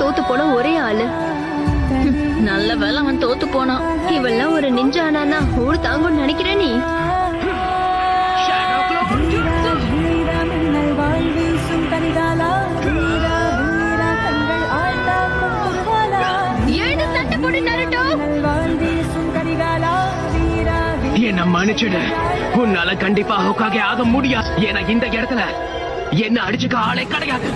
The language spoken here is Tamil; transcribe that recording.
தோத்து போன ஒரே ஆளு. நல்ல வேலை அவன் தோத்து போனான். இவெல்லாம் ஒரு நிஞ்சானா ஊர் தாங்கும்னு நினைக்கிற நீ? என்ன மன்னிச்சிடு, உன்னால கண்டிப்பா ஹோக்காகே ஆக முடியாது. ஏன்னா இந்த இடத்துல என்ன அடிச்சுக்க ஆளே கிடையாது.